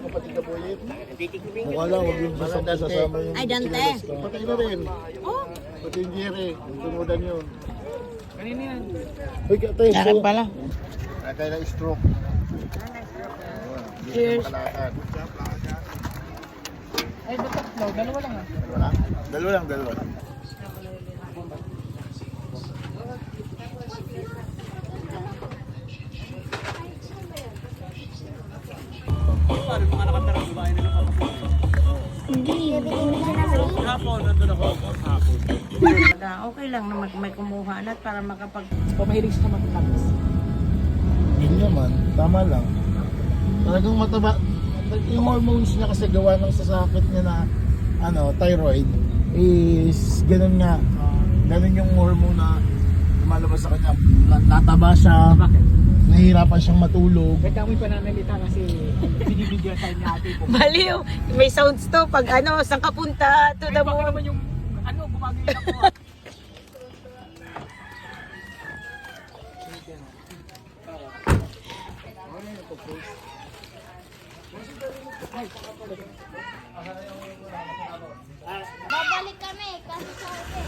kapatid na Boyet. Mukha lang, huwag yung sasama yung... Ay, Dante. Patay na rin. Oh, Pati yung Jerry, yung tumudan yun. Kanina yan. Uy, katay. darat pala. Katay na stroke. Cheers. Ay, ba't tatlo? Dalawa lang ah. Dalawa lang, dalawa. Paano mga nakatarang babae nila hapon, nandun ako. Hapon. Okay lang na may kumuha na para makapag... Pamahilig sa matatamis. Hindi naman, tama lang. Talagang mataba. Yung hormones niya kasi gawa ng sasakit niya na thyroid is ganun nga. Ganun yung hormone na lumalabas sa kanya. Nataba siya. Bakit? Nahihirapan siyang matulog. Kaya kami pananalita kasi binibigyan tayo ni ate ko. Baliw! May sounds to pag saan ka punta to the Baka moon. naman yung gumagawin ako. Babalik kami kasi sa hotel.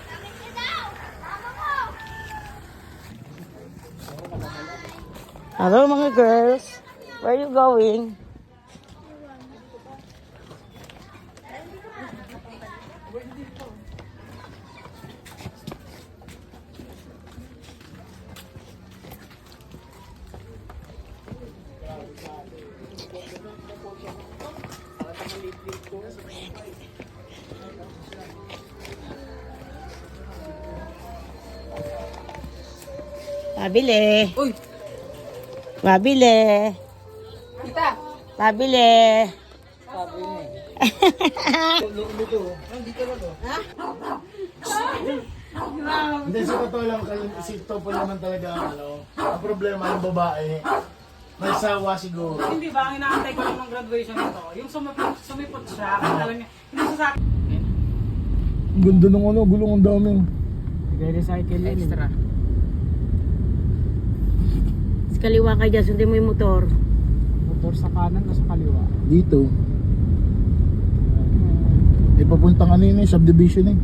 Bakit ka daw? Mama mo! Hello mga girls. Where are you going? Pabili. Uy! Pabili. Kita! Pabili. Sabi niya eh. Hindi, sa totoo lang, si Topo naman talaga, ang problema ng babae, may sawa siguro. Hindi ba, ang inaantay ko lang ng graduation nito, yung sumipot siya, akala niya, hindi siya sa akin. Ganda ng gulong ang dami. Nag-recycle yun. Extra. Sa kaliwa ka dyan, sundin mo yung motor. Motor sa kanan o sa kaliwa? Dito. Ipapunta kanina yung subdivision eh.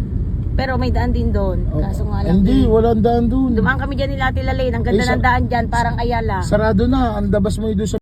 Pero may daan din doon. Kaso nga lang. Hindi, walang daan doon. Dumaan kami dyan nila Ate Lalaine. Ang ganda Ay, ng daan dyan, parang Ayala. Sarado na, ang dabas mo doon sa